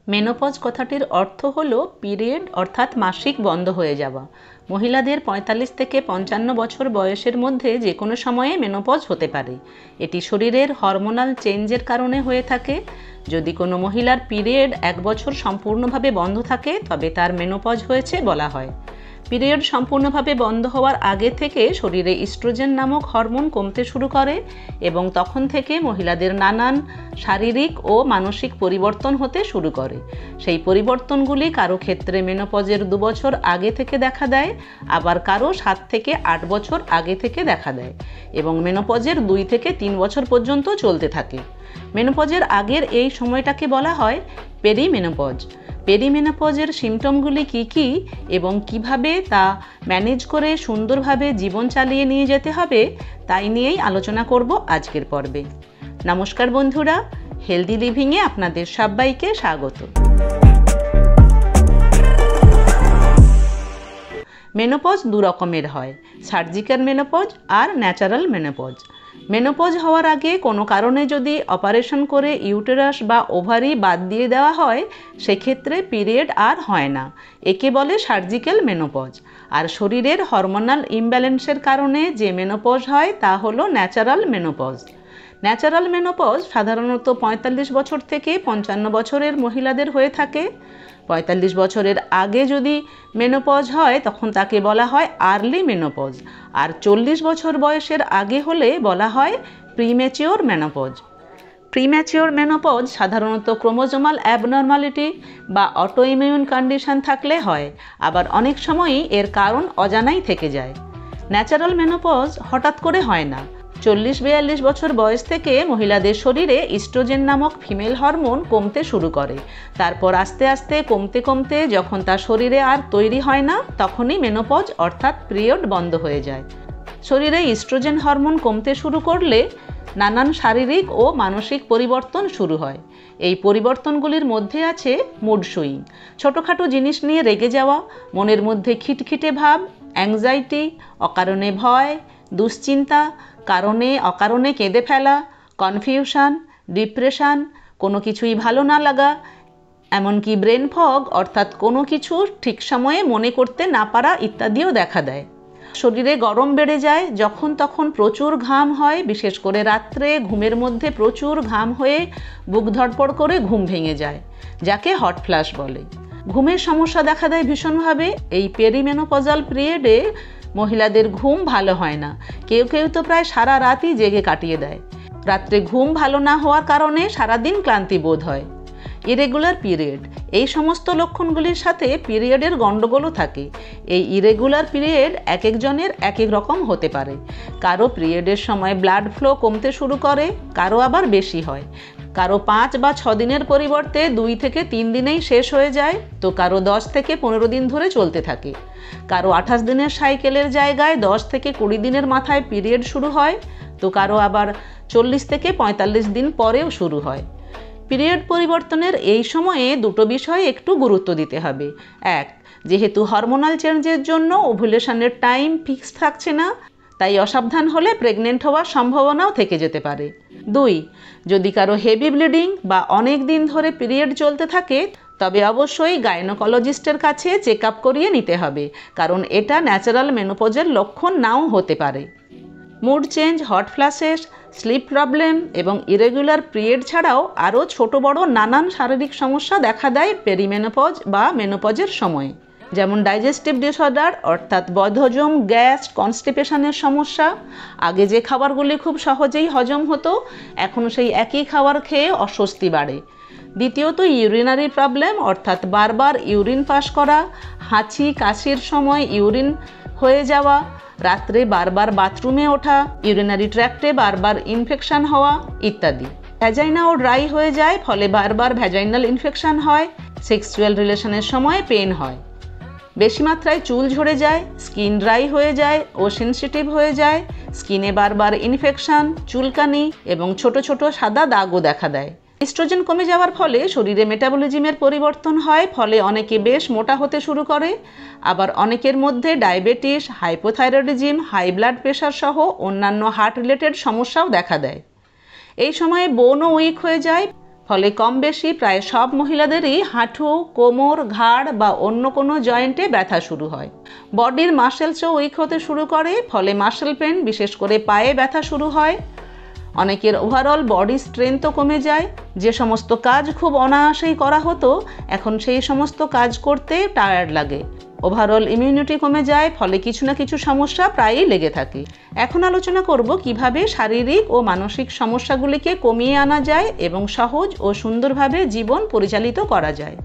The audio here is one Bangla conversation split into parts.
মেনোপজ কথাটির অর্থ হলো পিরিয়ড অর্থাৎ মাসিক বন্ধ হয়ে যাওয়া। মহিলাদের ৪৫ থেকে ৫৫ বছর বয়সের মধ্যে যে কোনো সময়ে মেনোপজ হতে পারে। এটি শরীরের হরমোনাল চেঞ্জের কারণে হয়ে থাকে। যদি কোনো মহিলার পিরিয়ড ১ বছর সম্পূর্ণভাবে বন্ধ থাকে তবে তার মেনোপজ হয়েছে বলা হয়। পিরিয়ড সম্পূর্ণভাবে বন্ধ হওয়ার আগে থেকে শরীরে ইস্ট্রোজেন নামক হরমোন কমতে শুরু করে এবং তখন থেকে মহিলাদের নানান শারীরিক ও মানসিক পরিবর্তন হতে শুরু করে। সেই পরিবর্তনগুলি কারো ক্ষেত্রে মেনোপজের ২ বছর আগে থেকে দেখা দেয়, আবার কারো ৭ থেকে ৮ বছর আগে থেকে দেখা দেয় এবং মেনোপজের ২ থেকে ৩ বছর পর্যন্ত চলতে থাকে। মেনোপজের আগের এই সময়টাকে বলা হয় পেরিমেনোপজ। পেরিমেনোপজের সিমটমগুলি কী কী এবং কিভাবে তা ম্যানেজ করে সুন্দরভাবে জীবন চালিয়ে নিয়ে যেতে হবে তাই নিয়েই আলোচনা করব আজকের পর্বে। নমস্কার বন্ধুরা, হেলদি লিভিংয়ে আপনাদের সবাইকে স্বাগত। মেনোপজ ২ রকমের হয়, সার্জিক্যাল মেনোপজ আর ন্যাচারাল মেনোপজ। মেনোপজ হওয়ার আগে কোনো কারণে যদি অপারেশন করে ইউটেরাস বা ওভারি বাদ দিয়ে দেওয়া হয় সেক্ষেত্রে পিরিয়ড আর হয় না, একে বলে সার্জিক্যাল মেনোপজ। আর শরীরের হরমোনাল ইমব্যালেন্সের কারণে যে মেনোপজ হয় তা হলো ন্যাচারাল মেনোপজ। ন্যাচারাল মেনোপজ সাধারণত ৪৫ বছর থেকে ৫৫ বছরের মহিলাদের হয়ে থাকে। ৪৫ বছরের আগে যদি মেনোপজ হয় তখন তাকে বলা হয় আর্লি মেনোপজ, আর ৪০ বছর বয়সের আগে হলে বলা হয় প্রিম্যাচিওর মেনোপজ। প্রিম্যাচিওর মেনোপজ সাধারণত ক্রোমোজোমাল অ্যাবনর্মালিটি বা অটোইমিউন কন্ডিশন থাকলে হয়, আবার অনেক সময়ই এর কারণ অজানাই থেকে যায়। ন্যাচারাল মেনোপজ হঠাৎ করে হয় না। ৪০-৪২ বছর বয়স থেকে মহিলাদের শরীরে ইস্ট্রোজেন নামক ফিমেল হরমোন কমতে শুরু করে। তারপর আস্তে আস্তে কমতে কমতে যখন তার শরীরে আর তৈরি হয় না তখনই মেনোপজ অর্থাৎ পিরিয়ড বন্ধ হয়ে যায়। শরীরে ইস্ট্রোজেন হরমোন কমতে শুরু করলে নানান শারীরিক ও মানসিক পরিবর্তন শুরু হয়। এই পরিবর্তনগুলির মধ্যে আছে মুড সুইং, ছোটোখাটো জিনিস নিয়ে রেগে যাওয়া, মনের মধ্যে খিটখিটে ভাব, অ্যাংজাইটি, অকারণে ভয়, দুশ্চিন্তা, কারণে অকারণে কেঁদে ফেলা, কনফিউশন, ডিপ্রেশন, কোনো কিছুই ভালো না লাগা, এমনকি ব্রেন ফগ অর্থাৎ কোনো কিছু ঠিক সময়ে মনে করতে না পারা ইত্যাদিও দেখা দেয়। শরীরে গরম বেড়ে যায়, যখন তখন প্রচুর ঘাম হয়, বিশেষ করে রাত্রে ঘুমের মধ্যে প্রচুর ঘাম হয়ে বুক ধড়পড় করে ঘুম ভেঙে যায়, যাকে হট ফ্ল্যাশ বলে। ঘুমের সমস্যা দেখা দেয় ভীষণভাবে। এই পেরিমেনোপজাল পিরিয়ডে মহিলাদের ঘুম ভালো হয় না, কেউ কেউ তো প্রায় সারা রাতই জেগে কাটিয়ে দেয়। রাত্রে ঘুম ভালো না হওয়ার কারণে সারাদিন ক্লান্তি বোধ হয়। ইরেগুলার পিরিয়ড, এই সমস্ত লক্ষণগুলির সাথে পিরিয়ডের গণ্ডগোলও থাকে। এই ইরেগুলার পিরিয়ড এক একজনের এক এক রকম হতে পারে। কারো পিরিয়ডের সময় ব্লাড ফ্লো কমতে শুরু করে, কারো আবার বেশি হয়। কারো ৫ বা ৬ দিনের পরিবর্তে ২ থেকে ৩ দিনেই শেষ হয়ে যায়, তো কারো ১০ থেকে ১৫ দিন ধরে চলতে থাকে। কারো ২৮ দিনের সাইকেলের জায়গায় ১০ থেকে ২০ দিনের মাথায় পিরিয়ড শুরু হয়, তো কারো আবার ৪০ থেকে ৪৫ দিন পরেও শুরু হয়। পিরিয়ড পরিবর্তনের এই সময়ে দুটো বিষয়ে একটু গুরুত্ব দিতে হবে। এক, যেহেতু হরমোনাল চেঞ্জের জন্য ওভুলেশনের টাইম ফিক্স থাকছে না, তাই অসাবধান হলে প্রেগনেন্ট হওয়ার সম্ভাবনাও থেকে যেতে পারে। ২, যদি কারো হেভি ব্লিডিং বা অনেক দিন ধরে পিরিয়ড চলতে থাকে তবে অবশ্যই গাইনোকোলজিস্টের কাছে চেক আপ করিয়ে নিতে হবে, কারণ এটা ন্যাচারাল মেনোপজের লক্ষণ নাও হতে পারে। Mood change, hot flashes, sleep problem এবং ইরেগুলার পিরিয়ড ছাড়াও আরও ছোট বড় নানান শারীরিক সমস্যা দেখা দেয় পেরিমেনোপজ বা মেনোপজের সময়ে, যেমন ডাইজেস্টিভ ডিসঅর্ডার অর্থাৎ বদহজম, গ্যাস, কনস্টিপেশনের সমস্যা। আগে যে খাবারগুলি খুব সহজেই হজম হতো এখন সেই একই খাবার খেয়ে অস্বস্তি বাড়ে। দ্বিতীয়ত ইউরিনারি প্রবলেম অর্থাৎ বারবার ইউরিন পাস করা, হাঁচি কাশির সময় ইউরিন হয়ে যাওয়া, রাত্রে বারবার বাথরুমে ওঠা, ইউরিনারি ট্র্যাক্টে বারবার ইনফেকশন হওয়া ইত্যাদি। ভ্যাজাইনাও ড্রাই হয়ে যায়, ফলে বারবার ভ্যাজাইনাল ইনফেকশন হয়। সেক্সুয়াল রিলেশনের সময় পেন হয়। বেশি মাত্রায় চুল ঝরে যায়, স্কিন ড্রাই হয়ে যায় ও সেনসিটিভ হয়ে যায়, স্কিনে বারবার ইনফেকশন, চুলকানি এবং ছোট ছোট সাদা দাগও দেখা দেয়। ইস্ট্রোজেন কমে যাওয়ার ফলে শরীরে মেটাবলিজমের পরিবর্তন হয়, ফলে অনেকে বেশ মোটা হতে শুরু করে। আবার অনেকের মধ্যে diabetes, hypothyroidism, high blood pressure সহ অন্যান্য হার্ট রিলেটেড সমস্যাও দেখা দেয়। এই সময়ে বোনও উইক হয়ে যায়, ফলে কম বেশি প্রায় সব মহিলাদেরই হাঁটু, কোমর, ঘাড় বা অন্য কোনো জয়েন্টে ব্যথা শুরু হয়। বডির মাসেলসও উইক হতে শুরু করে, ফলে মাসেল পেন, বিশেষ করে পায়ে ব্যথা শুরু হয়। অনেকের ওভারঅল বডি স্ট্রেংথও কমে যায়। যে সমস্ত কাজ খুব অনায়াসেই করা হতো, এখন সেই সমস্ত কাজ করতে টায়ার্ড লাগে। ওভারঅল ইমিউনিটি কমে যায়, ফলে কিছু না কিছু সমস্যা প্রায়ই লেগে থাকে। এখন আলোচনা করব কিভাবে শারীরিক ও মানসিক সমস্যাগুলিকে কমিয়ে আনা যায় এবং সহজ ও সুন্দরভাবে জীবন পরিচালিত করা যায়।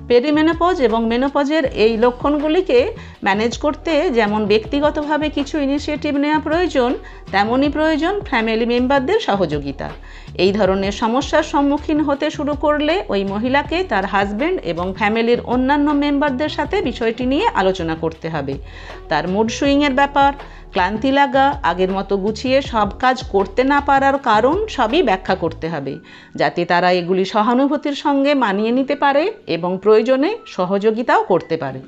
পেরিমেনোপজ এবং মেনোপজের এই লক্ষণগুলিকে ম্যানেজ করতে যেমন ব্যক্তিগতভাবে কিছু ইনিশিয়েটিভ নেওয়া প্রয়োজন, তেমনই প্রয়োজন ফ্যামিলি মেম্বারদের সহযোগিতা। এই ধরনের সমস্যার সম্মুখীন হতে শুরু করলে ওই মহিলাকে তার হাজব্যান্ড এবং ফ্যামিলির অন্যান্য মেম্বারদের সাথে বিষয়টি নিয়ে আলোচনা করতে হবে। তার মুড সুইংয়ের ব্যাপার, ক্লান্তি লাগা, আগের মতো গুছিয়ে সব কাজ করতে না পারার কারণ সবই ব্যাখ্যা করতে হবে, যাতে তারা এগুলি সহানুভূতির সঙ্গে মানিয়ে নিতে পারে এবং প্রয়োজনে সহযোগিতাও করতে পারে।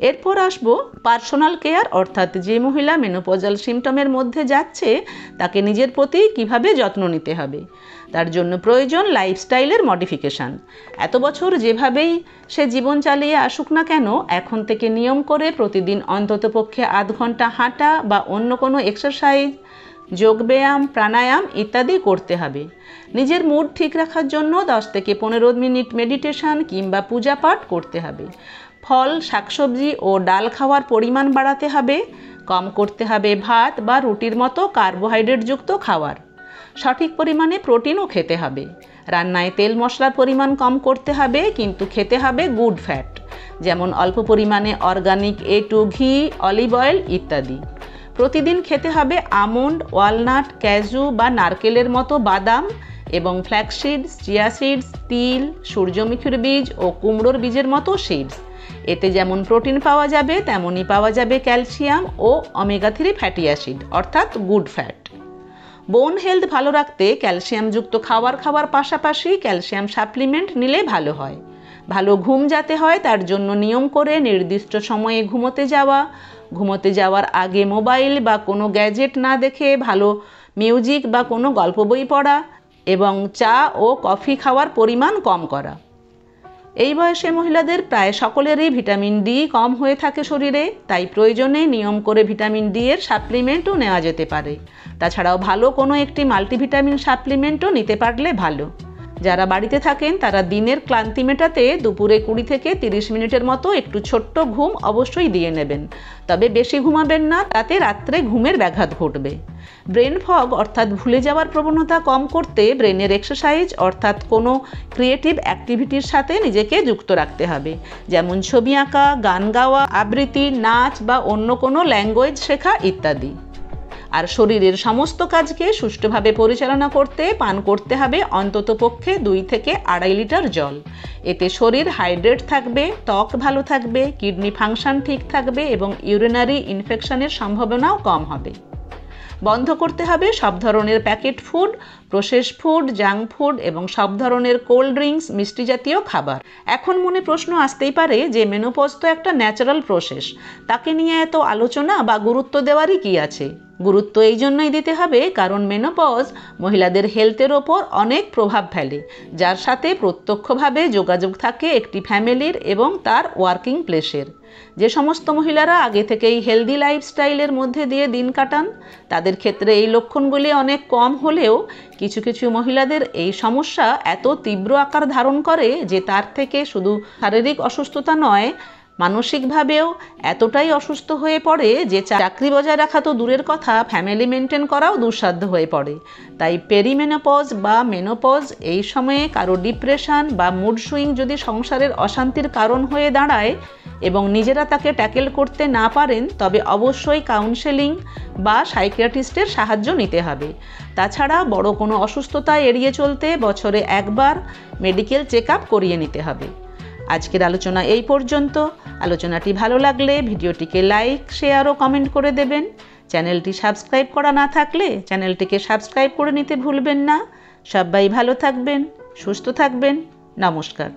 এরপর আসবো পার্সোনাল কেয়ার, অর্থাৎ যে মহিলা মেনোপজাল সিমটমের মধ্যে যাচ্ছে তাকে নিজের প্রতি কিভাবে যত্ন নিতে হবে। তার জন্য প্রয়োজন লাইফস্টাইলের মডিফিকেশান। এত বছর যেভাবেই সে জীবন চালিয়ে আসুক না কেন, এখন থেকে নিয়ম করে প্রতিদিন অন্ততপক্ষে আধ ঘন্টা হাঁটা বা অন্য কোনো এক্সারসাইজ, যোগব্যায়াম, প্রাণায়াম ইত্যাদি করতে হবে। নিজের মুড ঠিক রাখার জন্য 10 থেকে 15 মিনিট মেডিটেশন কিংবা পূজা পাঠ করতে হবে। ফল, শাকসবজি ও ডাল খাওয়ার পরিমাণ বাড়াতে হবে। কম করতে হবে ভাত বা রুটির মতো কার্বোহাইড্রেটযুক্ত খাবার। সঠিক পরিমাণে প্রোটিনও খেতে হবে। রান্নায় তেল মশলার পরিমাণ কম করতে হবে, কিন্তু খেতে হবে গুড ফ্যাট, যেমন অল্প পরিমাণে অর্গানিক A2 ঘি, অলিভ অয়েল ইত্যাদি। প্রতিদিন খেতে হবে আমন্ড, ওয়ালনাট, ক্যাজু বা নারকেলের মতো বাদাম এবং ফ্ল্যাক্স সিডস, চিয়া সিডস, তিল, সূর্যমুখীর বীজ ও কুমড়োর বীজের মতো সিডস। এতে যেমন প্রোটিন পাওয়া যাবে, তেমনই পাওয়া যাবে ক্যালসিয়াম ও ওমেগা 3 ফ্যাটি অ্যাসিড, অর্থাৎ গুড ফ্যাট। বোন হেলথ ভালো রাখতে ক্যালসিয়ামযুক্ত খাওয়ার পাশাপাশি ক্যালসিয়াম সাপ্লিমেন্ট নিলে ভালো হয়। ভালো ঘুম যাতে হয় তার জন্য নিয়ম করে নির্দিষ্ট সময়ে ঘুমোতে যাওয়ার আগে মোবাইল বা কোনো গ্যাজেট না দেখে ভালো মিউজিক বা কোনো গল্প বই পড়া এবং চা ও কফি খাওয়ার পরিমাণ কম করা। এই বয়সে মহিলাদের প্রায় সকলেরই ভিটামিন ডি কম হয়ে থাকে শরীরে, তাই প্রয়োজনে নিয়ম করে ভিটামিন ডি এর সাপ্লিমেন্টও নেওয়া যেতে পারে। তাছাড়াও ভালো কোনো একটি মাল্টিভিটামিন সাপ্লিমেন্টও নিতে পারলে ভালো। যারা বাড়িতে থাকেন তারা দিনের ক্লান্তি মেটাতে দুপুরে 20 থেকে 30 মিনিটের মতো একটু ছোট্ট ঘুম অবশ্যই দিয়ে নেবেন। তবে বেশি ঘুমাবেন না, তাতে রাত্রে ঘুমের ব্যাঘাত ঘটবে। ব্রেন ফগ অর্থাৎ ভুলে যাওয়ার প্রবণতা কম করতে ব্রেনের এক্সারসাইজ অর্থাৎ কোনো ক্রিয়েটিভ অ্যাক্টিভিটির সাথে নিজেকে যুক্ত রাখতে হবে, যেমন ছবি আঁকা, গান গাওয়া, আবৃত্তি, নাচ বা অন্য কোনো ল্যাঙ্গুয়েজ শেখা ইত্যাদি। আর শরীরের সমস্ত কাজকে সুষ্ঠুভাবে পরিচালনা করতে পান করতে হবে অন্ততপক্ষে 2 থেকে 2.5 লিটার জল। এতে শরীর হাইড্রেট থাকবে, ত্বক ভালো থাকবে, কিডনি ফাংশন ঠিক থাকবে এবং ইউরিনারি ইনফেকশনের সম্ভাবনাও কম হবে। বন্ধ করতে হবে সব ধরনের packet food, process food, junk food এবং সব ধরনের কোল্ড ড্রিঙ্কস, মিষ্টি জাতীয় খাবার। এখন মনে প্রশ্ন আসতেই পারে যে মেনোপজ তো একটা ন্যাচারাল প্রসেস, তাকে নিয়ে এত আলোচনা বা গুরুত্ব দেওয়ারই কি আছে? গুরুত্ব এই জন্যই দিতে হবে কারণ মেনোপজ মহিলাদের হেলথের ওপর অনেক প্রভাব ফেলে, যার সাথে প্রত্যক্ষভাবে যোগাযোগ থাকে একটি ফ্যামিলির এবং তার ওয়ার্কিং প্লেসের। যে সমস্ত মহিলারা আগে থেকেই হেলদি লাইফস্টাইলের মধ্যে দিয়ে দিন কাটান তাদের ক্ষেত্রে এই লক্ষণগুলি অনেক কম হলেও কিছু কিছু মহিলাদের এই সমস্যা এত তীব্র আকার ধারণ করে যে তার থেকে শুধু শারীরিক অসুস্থতা নয়, মানসিকভাবেও এতটাই অসুস্থ হয়ে পড়ে যে চাকরি বজায় রাখা তো দূরের কথা, ফ্যামিলি মেনটেন করাও দুঃসাধ্য হয়ে পড়ে। তাই পেরিমেনোপজ বা মেনোপজ এই সময়ে কারো ডিপ্রেশন বা মুড সুইং যদি সংসারের অশান্তির কারণ হয়ে দাঁড়ায় এবং নিজেরা তাকে ট্যাকেল করতে না পারেন, তবে অবশ্যই কাউন্সেলিং বা সাইকিয়াট্রিস্টের সাহায্য নিতে হবে। তাছাড়া বড় কোনো অসুস্থতা এড়িয়ে চলতে বছরে একবার মেডিকেল চেক আপ করিয়ে নিতে হবে। আজকের আলোচনা এই পর্যন্ত। আলোচনাটি ভালো লাগলে ভিডিওটিকে লাইক, শেয়ার ও কমেন্ট করে দেবেন। চ্যানেলটি সাবস্ক্রাইব করা না থাকলে চ্যানেলটিকে সাবস্ক্রাইব করে নিতে ভুলবেন না। সবাই ভালো থাকবেন, সুস্থ থাকবেন। নমস্কার।